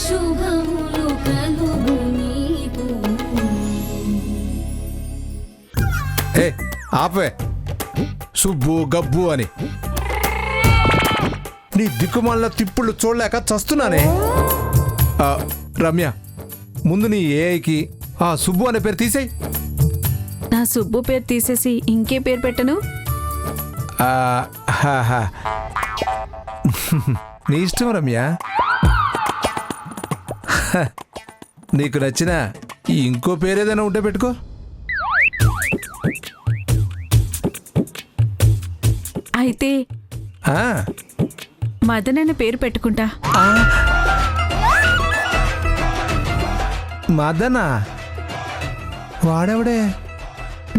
శుభములు కలుగు నీకు. ఏ ఆపే సుబ్బు గబ్బు అని నీ దిక్కుమాల తిప్పుళ్ళు చూడలేక చస్తున్నానే. రమ్య ముందు నీ ఏఐకి ఆ సుబ్బు అనే పేరు తీసేయి. నా సుబ్బు పేరు తీసేసి ఇంకే పేరు పెట్టను. నీ ఇష్టం రమ్య. నీకు నచ్చిన ఇంకో పేరు ఏదైనా ఉంటే పెట్టుకో. అయితే మదన్ అనే పేరు పెట్టుకుంటా. మదనా? వాడెవడే?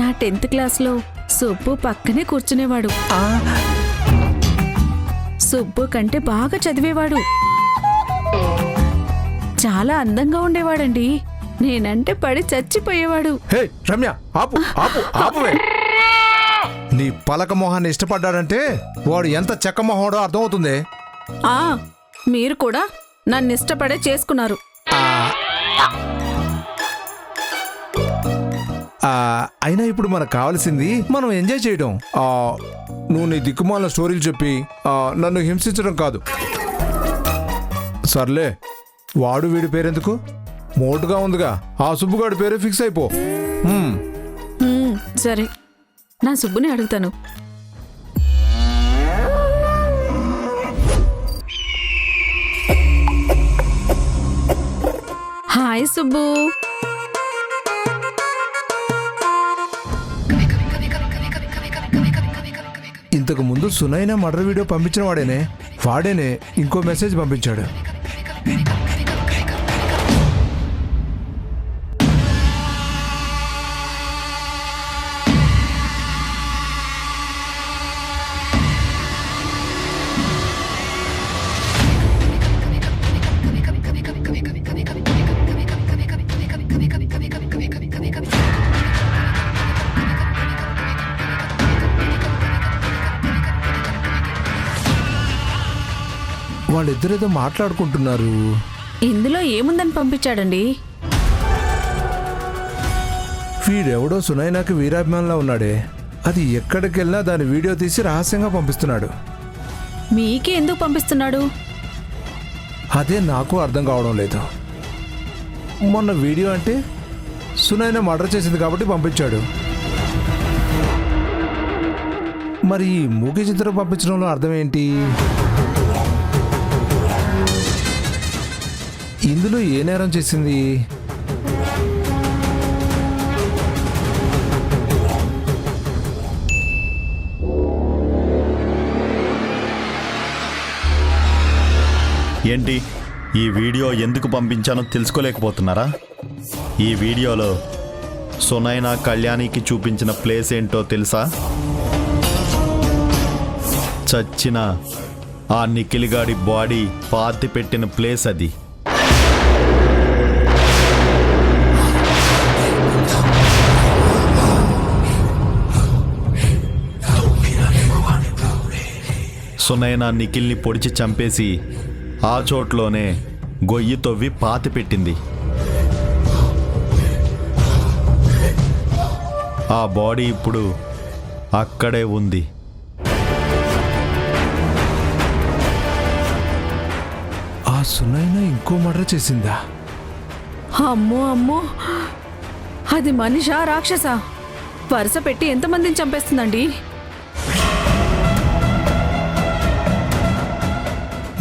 నా 10th క్లాస్లో సుబ్బు పక్కనే కూర్చునేవాడు. సుబ్బు కంటే బాగా చదివేవాడు. చాలా అందంగా ఉండేవాడండి. నేనంటే పడి చచ్చిపోయేవాడు. హే రమ్య ఆపు ఆపు ఆపువే. నీ పలక మొహాన్ని ఇష్టపడ్డాడంటే వాడు ఎంత చెక్క మొహోడో అర్థమవుతుంది. మీరు కూడా నన్ను ఇష్టపడే చేసుకున్నారు. అయినా ఇప్పుడు మనకు కావాల్సింది మనం ఎంజాయ్ చేయడం. నువ్వు నీ దిక్కుమాల స్టోరీలు చెప్పి నన్ను హింసించడం కాదు. సర్లే వాడు వీడి పేరెందుకు, మోటుగా ఉందిగా ఆ సుబ్బుగాడి పేరే ఫిక్స్ అయిపో. సరే నా సుబ్బుని అడుగుతాను. హాయ్ సుబ్బు. ఇంతకు ముందు సునైన మర్డర్ వీడియో పంపించిన వాడేనే ఇంకో మెసేజ్ పంపించాడు. వాళ్ళిద్దరేదో మాట్లాడుకుంటున్నారు. ఇందులో ఏముందని పంపించాడండి? వీడెవడో సునైనాకి వీరాభిమానంలో ఉన్నాడే, అది ఎక్కడికి వెళ్ళినా దాని వీడియో తీసి రహస్యంగా పంపిస్తున్నాడు. మీకే ఎందుకు పంపిస్తున్నాడు? అదే నాకు అర్థం కావడం లేదు. మొన్న వీడియో అంటే సునైనా మర్డర్ చేసింది కాబట్టి పంపించాడు. మరి ఈ మూకీ చిత్రం పంపించడంలో అర్థం ఏంటి? ఇందులో ఏ నేరం చేసింది? ఏంటి ఈ వీడియో ఎందుకు పంపించానో తెలుసుకోలేకపోతున్నారా? ఈ వీడియోలో సునైనా కళ్యాణికి చూపించిన ప్లేస్ ఏంటో తెలుసా? చచ్చిన ఆ నిఖిల్గాడి బాడీ పాతి పెట్టిన ప్లేస్ అది. సునైనా నిఖిల్ని పొడిచి చంపేసి ఆ చోట్లోనే గొయ్యి తవ్వి పాతి పెట్టింది. ఆ బాడీ ఇప్పుడు అక్కడే ఉంది. ఆ సునైనా ఇంకో మర్డర్ చేసిందా? అమ్మో అమ్మో, అది మనిషా రాక్షసా? వరుస పెట్టి ఎంతమందిని చంపేస్తుందండి?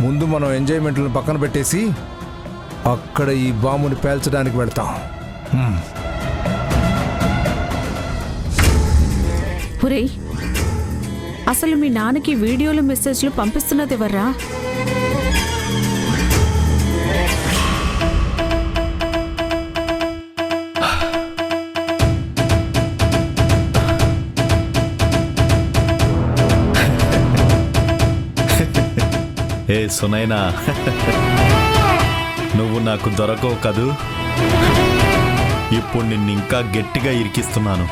ముందు మనం ఎంజాయ్మెంట్లను పక్కన పెట్టేసి అక్కడ ఈ బాంబుని పేల్చడానికి వెళ్తాం. ఒరేయ్, అసలు మీ నాన్నకి వీడియోలు మెసేజ్లు పంపిస్తున్నది ఎవర్రా? ఏ సునైనా, నువ్వు నాకు దొరకవు కదూ. ఇప్పుడు నిన్నింకా గట్టిగా ఇరికిస్తున్నాను.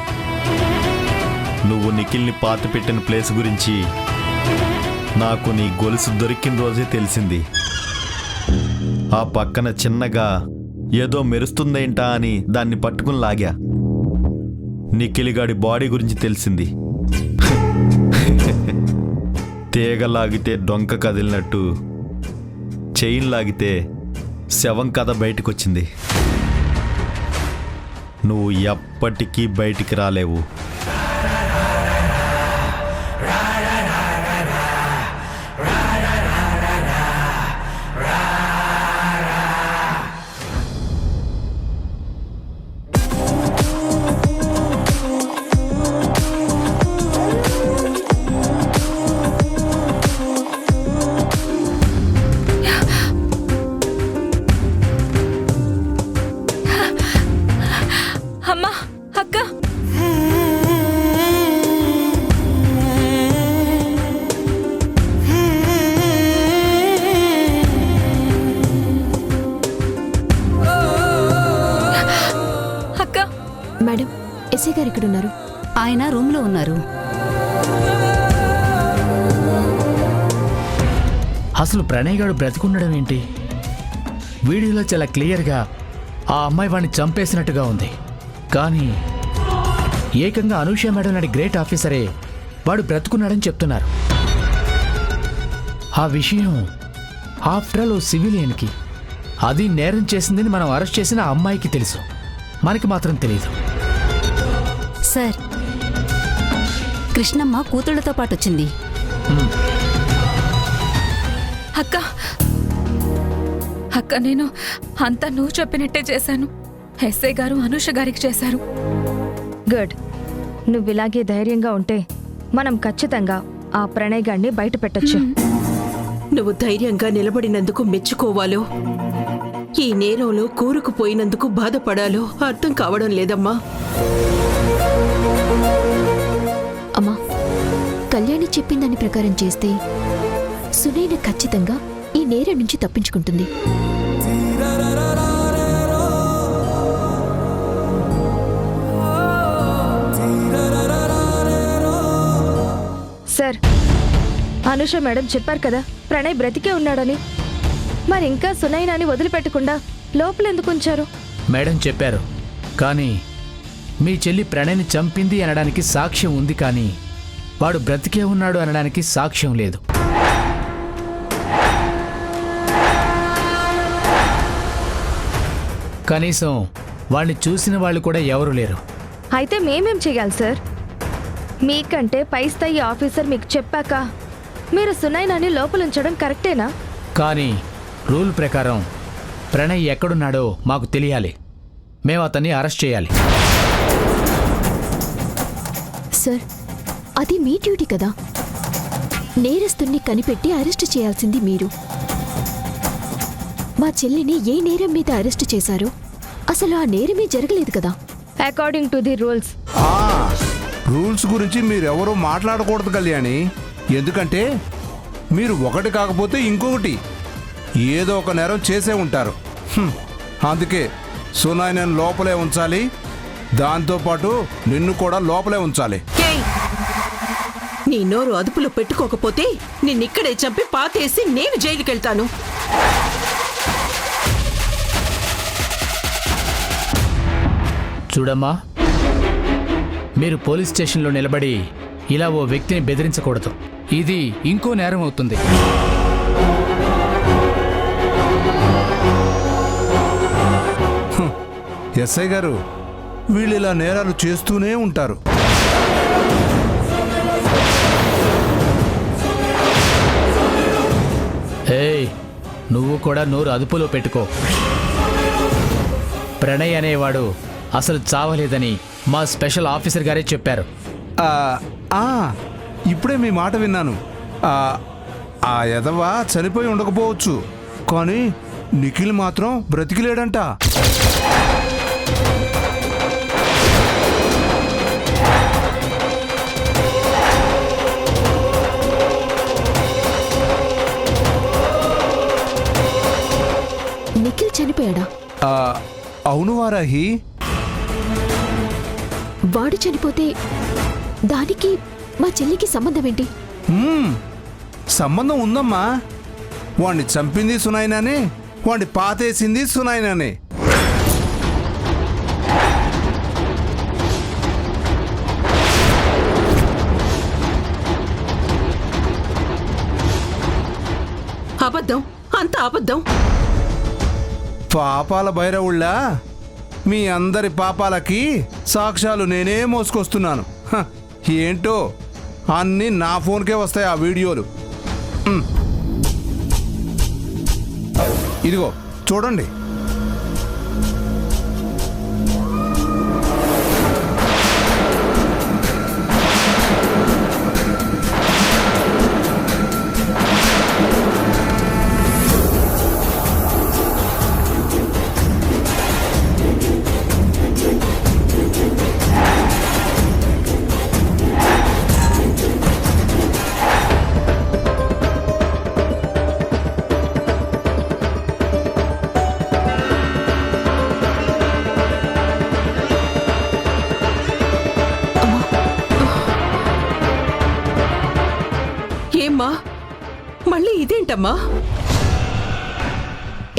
నువ్వు నిఖిల్ని పాతి పెట్టిన ప్లేస్ గురించి నాకు నీ గొలుసు దొరికిన రోజే తెలిసింది. ఆ పక్కన చిన్నగా ఏదో మెరుస్తుందేంటా అని దాన్ని పట్టుకుని లాగా. నిఖిల్గాడి బాడీ గురించి తెలిసింది. తీగ లాగితే డొంక కదిలినట్టు చైన్ లాగితే శవం కథ బయటకొచ్చింది. నువ్వు ఎప్పటికీ బయటికి రాలేవు. అమ్మా, అక్క, అక్క. మేడం, ఎస్ఐ గారు ఇక్కడ ఉన్నారు. ఆయన రూమ్లో ఉన్నారు. అసలు ప్రణయ్ గారు బ్రతికుండడం ఏంటి? వీడియోలో చాలా క్లియర్గా ఆ అమ్మాయి వాడిని చంపేసినట్టుగా ఉంది. కానీ ఏకంగా అనూష మేడం లాంటి గ్రేట్ ఆఫీసరే వాడు బ్రతుకున్నాడని చెప్తున్నారు. ఆ విషయం ఆఫ్టర్ ఆల్ ఓ సివిలియన్కి, అది నేరం చేసిందని మనం అరెస్ట్ చేసిన ఆ అమ్మాయికి తెలుసు, మనకి మాత్రం తెలియదు. సార్, కృష్ణమ్మ కూతుళ్లతో పాటు వచ్చింది. అక్క, అక్క, నేను అంతా నువ్వు చెప్పినట్టే చేశాను. ఎస్ఐ గారు అనూష గారికి చేశారు. గుడ్. నువ్వు ఇలాగే ధైర్యంగా ఉంటే మనం ఖచ్చితంగా ఆ ప్రణయ్ గారిని బయట పెట్టొచ్చు. నువ్వు ధైర్యంగా నిలబడినందుకు మెచ్చుకోవాలో, ఈ నేరంలో కూరుకుపోయినందుకు బాధపడాలో అర్థం కావడం లేదమ్మా. అమ్మా, కళ్యాణి చెప్పిన దాని ప్రకారం చేస్తే సునైన ఖచ్చితంగా ఈ నేరం నుంచి తప్పించుకుంటుంది. సార్, అనుష మేడం చెప్పారు కదా ప్రణయ్ బ్రతికే ఉన్నాడని. మరి ఇంకా సునైనాని వదిలిపెట్టకుండా లోపలెందుకు ఉంచారు? మేడం చెప్పారు, కానీ మీ చెల్లి ప్రణయ్ని చంపింది అనడానికి సాక్ష్యం ఉంది, కానీ వాడు బ్రతికే ఉన్నాడు అనడానికి సాక్ష్యం లేదు. కనీసం వాడిని చూసిన వాళ్ళు కూడా ఎవరు లేరు. అయితే మేమేం చెయ్యాలి సార్? మీకంటే పై స్థాయి ఆఫీసర్ మీకు చెప్పాక మీరు సునైనాని లోపలుంచడం కరెక్టేనా? కానీ రూల్ ప్రకారం ప్రణయ్ ఎక్కడున్నాడో మాకు తెలియాలి. మేము అతన్ని అరెస్ట్ చేయాలి. సార్, అది మీ డ్యూటీ కదా. నేరస్తుణ్ణి కనిపెట్టి అరెస్ట్ చేయాల్సింది మీరు. మా చెల్లిని ఏ నేరం మీద అరెస్ట్ చేశారో అసలు ఆ నేరమే జరగలేదు కదా. According to the rules. Rules గురించి మీరెవరూ మాట్లాడకూడదు కళ్యాణి. ఎందుకంటే మీరు ఒకటి కాకపోతే ఇంకొకటి ఏదో ఒక నేరం చేసే ఉంటారు. అందుకే సునైనను లోపలే ఉంచాలి, దాంతోపాటు నిన్ను కూడా లోపలే ఉంచాలి. ఏయ్! నీ నోరు అదుపులో పెట్టుకోకపోతే నిన్నిక్కడే చంపి పాతేసి నేను జైలుకెళ్తాను. చూడమ్మా, మీరు పోలీస్ స్టేషన్లో నిలబడి ఇలా ఓ వ్యక్తిని బెదిరించకూడదు. ఇది ఇంకో నేరం అవుతుంది. ఎస్ఐ గారు, వీళ్ళు ఇలా నేరాలు చేస్తూనే ఉంటారు. ఏయ్, నువ్వు కూడా నోరు అదుపులో పెట్టుకో. ప్రణయ్ అనేవాడు అసలు చావలేదని మా స్పెషల్ ఆఫీసర్ గారే చెప్పారు. ఇప్పుడే మీ మాట విన్నాను. ఆ ఎదవ చనిపోయి ఉండకపోవచ్చు, కానీ నిఖిల్ మాత్రం బ్రతికిలేడంట. నిఖిల్ చనిపోయాడా? అవును వారాహి. వాడు చనిపోతే దానికి మా చెల్లికి సంబంధం ఏంటి? సంబంధం ఉందమ్మా. వాణ్ణి చంపింది సునైనానే, వాడి పాతేసింది సునైనానే. అబద్ధం, అంత అబద్ధం. పాపాల భైరవుళ్ళా మీ అందరి పాపాలకి సాక్ష్యాలు నేనే మోసుకొస్తున్నాను. హ, ఏంటో అన్నీ నా ఫోన్కే వస్తాయి ఆ వీడియోలు. ఇదిగో చూడండి. ఏమ్మా, మళ్ళీ ఇదేంటమ్మా?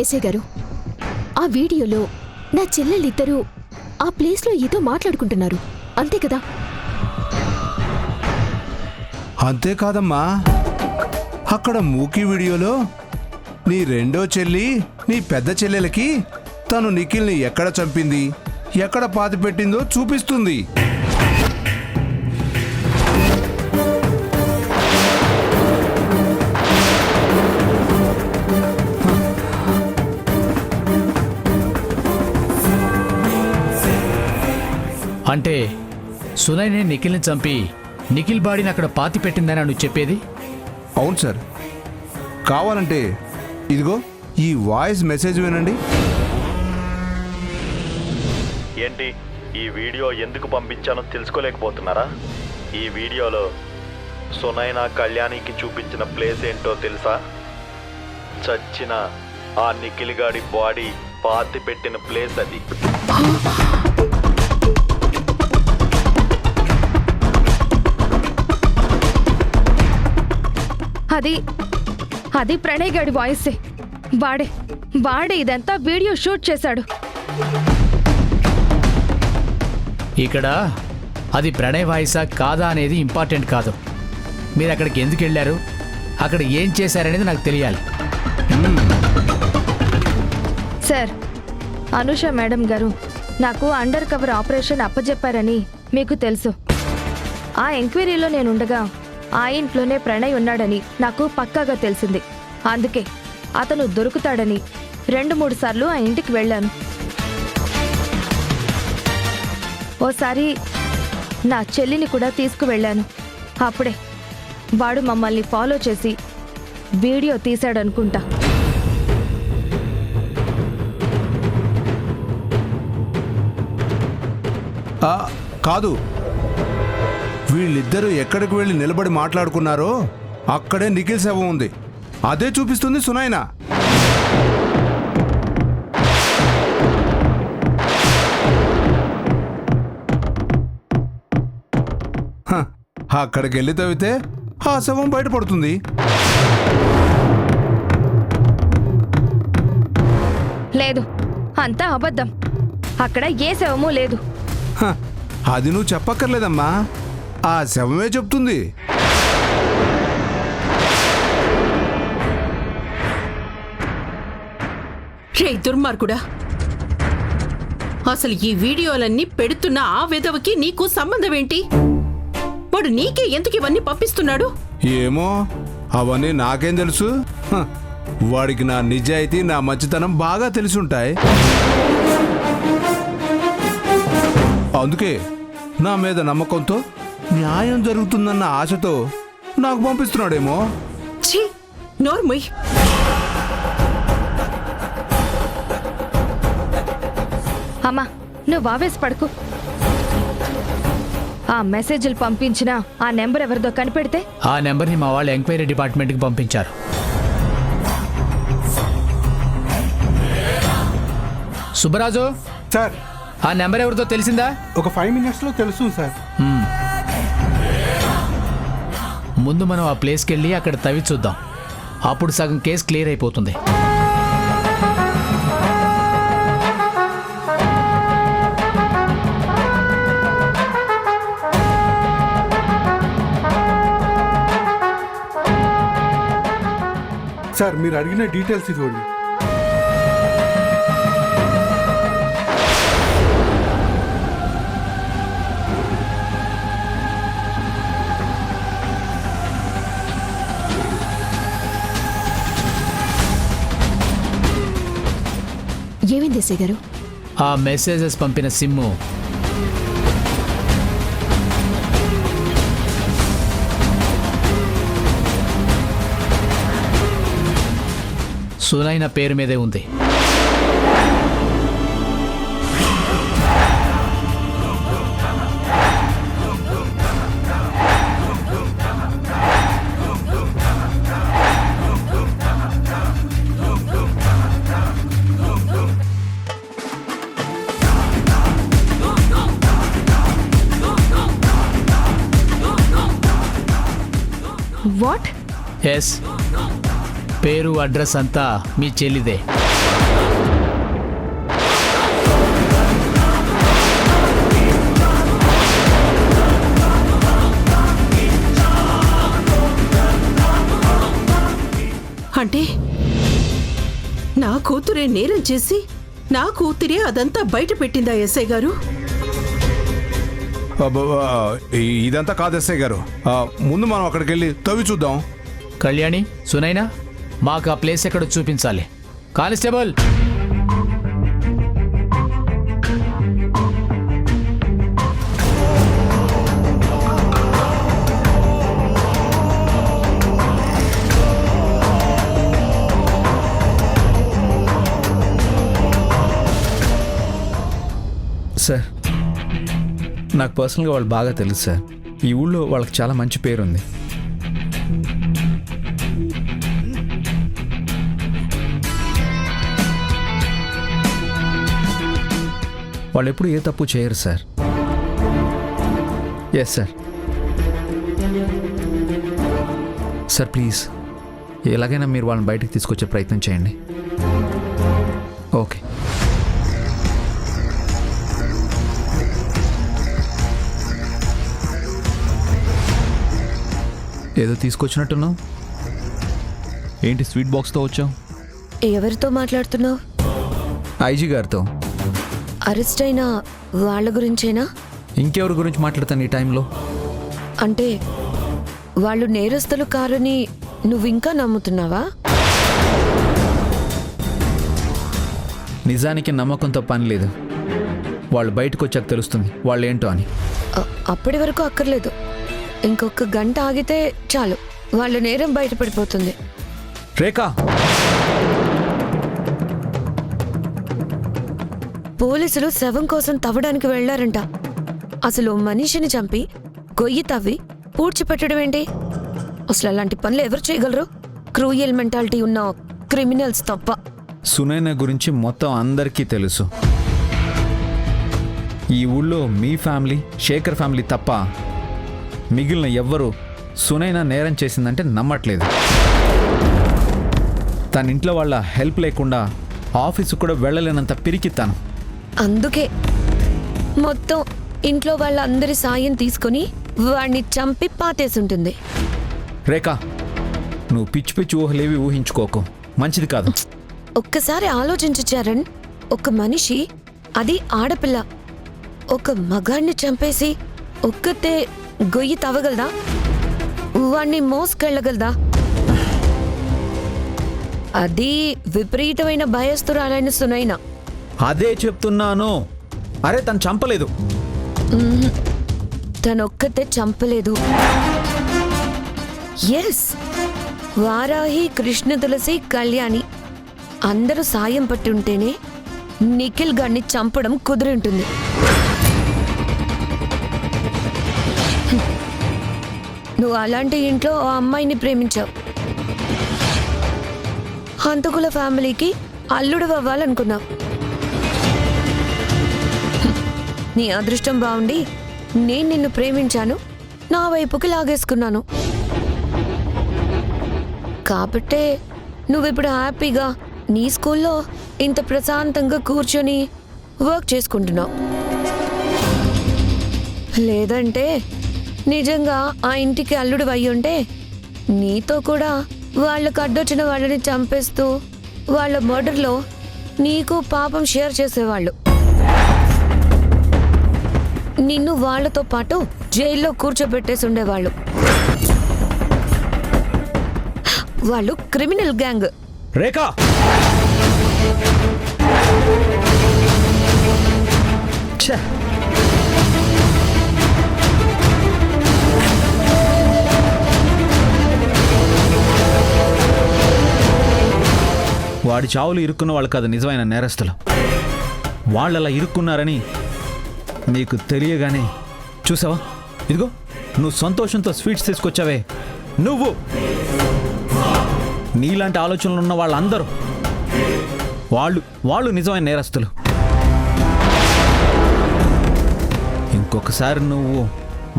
ఎస్ఐ గారు, ఆ వీడియోలో నా చెల్లెలిద్దరూ ఆ ప్లేస్లో ఏదో మాట్లాడుకుంటున్నారు, అంతే కదా? అంతేకాదమ్మా, అక్కడ మూకీ వీడియోలో నీ రెండో చెల్లి నీ పెద్ద చెల్లెలకి తను నిఖిల్ని ఎక్కడ చంపింది, ఎక్కడ పాతిపెట్టిందో చూపిస్తుంది. అంటే సునైనే నిఖిల్ని చంపి నిఖిల్ బాడీని అక్కడ పాతి పెట్టిందని నువ్వు చెప్పేది? అవును సార్. కావాలంటే ఇదిగో ఈ వాయిస్ మెసేజ్ వినండి. ఏంటి ఈ వీడియో ఎందుకు పంపించానో తెలుసుకోలేకపోతున్నారా? ఈ వీడియోలో సునైనా కళ్యాణికి చూపించిన ప్లేస్ ఏంటో తెలుసా? చచ్చిన ఆ నిఖిల్ గాడి బాడీ పాతి పెట్టిన ప్లేస్ అది. అది ప్రణయ్ గాడి వాయిసే. వాడే ఇదంతా వీడియో షూట్ చేశాడు. ఇక్కడ అది ప్రణయ్ వాయిసా కాదా అనేది ఇంపార్టెంట్ కాదు. మీరు అక్కడికి ఎందుకు వెళ్ళారు, అక్కడ ఏం చేశారనేది నాకు తెలియాలి. సార్, అనుష మేడం గారు నాకు అండర్ కవర్ ఆపరేషన్ అప్పజెప్పారని మీకు తెలుసు. ఆ ఎంక్వైరీలో నేనుండగా ఆ ఇంట్లోనే ప్రణయ్ ఉన్నాడని నాకు పక్కాగా తెలిసింది. అందుకే అతను దొరుకుతాడని 2-3 సార్లు ఆ ఇంటికి వెళ్ళాను. ఓసారి నా చెల్లిని కూడా తీసుకువెళ్ళాను. అప్పుడే వాడు మమ్మల్ని ఫాలో చేసి వీడియో తీశాడనుకుంటా. కాదు, వీళ్ళిద్దరూ ఎక్కడికి వెళ్ళి నిలబడి మాట్లాడుకున్నారో అక్కడే నిఖిల్ శవం ఉంది. అదే చూపిస్తుంది సునైనా. అక్కడికి వెళ్ళి తవ్వితే ఆ శవం బయటపడుతుంది. లేదు, అంతా అబద్ధం. అక్కడ ఏ శవమూ లేదు. అది నువ్వు చెప్పక్కర్లేదమ్మా, ఆ శవమే చెప్తుంది. రే దుర్మార్గుడా, అసలు ఈ వీడియోలన్నీ పెడుతున్న ఆ వెధవకి నీకు సంబంధం ఏంటి? వాడు నీకే ఎందుకు ఇవన్నీ పంపిస్తున్నాడు? ఏమో, అవన్నీ నాకేం తెలుసు. వాడికి నా నిజాయితీ, నా మంచితనం బాగా తెలిసుంటాయి. అందుకే నా మీద నమ్మకంతో, న్యాయం జరుగుతుందన్న ఆశతో నాకు పంపిస్తున్నాడేమో. ఛీ, నోర్ముయ్. అమ్మా, నువ్వు ఆవేశపడకు. ఆ మెసేజ్లు పంపించిన ఆ నెంబర్ ఎవరిదో కనిపెడితే ఆ నెంబర్ని మా వాళ్ళు ఎంక్వైరీ డిపార్ట్మెంట్కి పంపించారు. సుబ్బరాజు సార్, ఆ నెంబర్ ఎవరిదో తెలిసిందా? ఒక 5 minutesలో తెలుసు సార్. ముందు మనం ఆ ప్లేస్కి వెళ్ళి అక్కడ తవ్వి చూద్దాం. అప్పుడు సగం కేసు క్లియర్ అయిపోతుంది. సార్ మీరు అడిగిన డీటెయిల్స్ ఇదిగోండి. ఏమైంది ఎస్ఐ గారు? ఆ మెసేజెస్ పంపిన సిమ్ము సునైన పేరు మీదే ఉంది. వాట్? ఎస్, పేరు అడ్రస్ అంతా మీ చెల్లిదే. అంటే నా కూతురే నేరం చేసి నా కూతురే అదంతా బయట పెట్టిందా ఎస్ఐ గారు? ఇదంతా కాదు ఎస్ఐ గారు. ముందు మనం అక్కడికి వెళ్ళి తవ్వి చూద్దాం. కళ్యాణి, సునైనా, మాకు ఆ ప్లేస్ ఎక్కడో చూపించాలి. కానిస్టేబుల్, సార్, నాకు పర్సనల్గా వాళ్ళు బాగా తెలుసు సార్. ఈ ఊళ్ళో వాళ్ళకి చాలా మంచి పేరుంది. వాళ్ళు ఎప్పుడు ఏ తప్పు చేయరు sir. Yes sir. Sir please, ఎలాగైనా మీరు వాళ్ళని బయటకు తీసుకొచ్చే ప్రయత్నం చేయండి. ఓకే. ఏదో తీసుకొచ్చినట్టున్నావు. ఏంటి స్వీట్ బాక్స్తో వచ్చావు? ఎవరితో మాట్లాడుతున్నావు? ఐజీ గారితో. అరెస్ట్ అయిన వాళ్ళ గురించేనా? ఇంకెవరి గురించి మాట్లాడతాను ఈ టైంలో? అంటే వాళ్ళు నేరస్తులు కారని నువ్వింకా నమ్ముతున్నావా? నిజానికి నమ్మకంతో పని లేదు. వాళ్ళు బయటకు వచ్చాక తెలుస్తుంది వాళ్ళు ఏంటో అని. అప్పటి వరకు అక్కర్లేదు. ఇంకొక గంట ఆగితే చాలు, వాళ్ళ నేరం బయటపడిపోతుంది. రేఖా, పోలీసులు శవం కోసం తవ్వడానికి వెళ్లారంట. అసలు మనిషిని చంపి గొయ్యి తవ్వి పూడ్చిపెట్టడం ఏంటి? అసలు అలాంటి పనులు ఎవరు చేయగలరు? క్రూయల్ మెంటాలిటీ ఉన్న క్రిమినల్స్ తప్ప. సునైన గురించి మొత్తం అందరికీ తెలుసు. ఈ ఊళ్ళో మీ ఫ్యామిలీ, శేఖర్ ఫ్యామిలీ తప్ప మిగిలిన ఎవ్వరూ సునైన నేరం చేసిందంటే నమ్మట్లేదు. తన ఇంట్లో వాళ్ళ హెల్ప్ లేకుండా ఆఫీసు కూడా వెళ్ళలేనంత పిరికిత్తాను. అందుకే మొత్తం ఇంట్లో వాళ్ళందరి సాయం తీసుకుని వాడిని చంపి పాతేసుంటుంది. రేఖా, నువ్వు పిచ్చి పిచ్చి ఊహలేవి ఊహించుకోకు, మంచిది కాదు. ఒక్కసారి ఆలోచించు చరణ్. ఒక మనిషి, అది ఆడపిల్ల, ఒక మగాడిని చంపేసి ఒక్కతే గొయ్యి తవ్వగలదా? వాణ్ణి మోసుకెళ్ళగలదా? అది విపరీతమైన భయస్తురాలైన సునైన. అదే చెప్తున్నాను. అరే తను చంపలేదు. తనొక్కతే చంపలేదు. ఎస్, వారాహి, కృష్ణ తులసి, కళ్యాణి అందరూ సాయం పట్టి ఉంటేనే నిఖిల్ గారిని చంపడం కుదిరి ఉంటుంది. నువ్వు అలాంటి ఇంట్లో ఆ అమ్మాయిని ప్రేమించావు. హంతకుల ఫ్యామిలీకి అల్లుడు అవ్వాలనుకున్నావు. నీ అదృష్టం బాగుండి నేను నిన్ను ప్రేమించాను, నా వైపుకి లాగేసుకున్నాను. కాబట్టే నువ్విప్పుడు హ్యాపీగా నీ స్కూల్లో ఇంత ప్రశాంతంగా కూర్చొని వర్క్ చేసుకుంటున్నావు. లేదంటే నిజంగా ఆ ఇంటికి అల్లుడు అయ్యుంటే నీతో కూడా వాళ్ళకు అడ్డొచ్చిన వాళ్ళని చంపేస్తూ వాళ్ళ మర్డర్లో నీకు పాపం షేర్ చేసేవాళ్ళు. నిన్ను వాళ్ళతో పాటు జైల్లో కూర్చోబెట్టేసి ఉండేవాళ్ళు. వాళ్ళు క్రిమినల్ గ్యాంగ్. రేఖా, ఛే! వాడి చావులు ఇరుక్కున్న వాళ్ళు కాదు నిజమైన నేరస్తులు. వాళ్ళలా ఇరుక్కున్నారని నీకు తెలియగానే చూసావా, ఇదిగో నువ్వు సంతోషంతో స్వీట్స్ తీసుకొచ్చావే, నువ్వు నీలాంటి ఆలోచనలు ఉన్న వాళ్ళందరూ వాళ్ళు నిజమైన నేరస్తులు. ఇంకొకసారి నువ్వు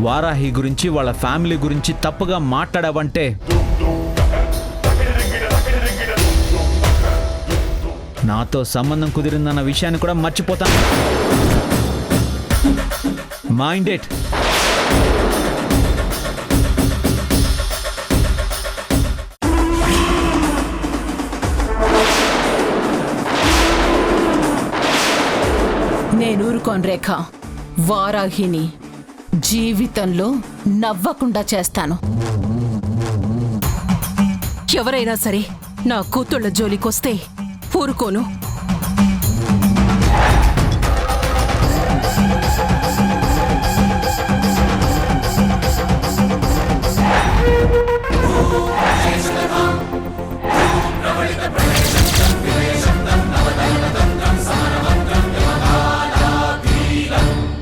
వారాహి గురించి వాళ్ళ ఫ్యామిలీ గురించి తప్పుగా మాట్లాడావంటే నాతో సంబంధం కుదిరిందన్న విషయాన్ని కూడా మర్చిపోతాను. Mind it. నేను ఊరుకోను రేఖ. వారాహిని జీవితంలో నవ్వకుండా చేస్తాను. ఎవరైనా సరే నా కూతుళ్ళ జోలికొస్తే ఊరుకోను.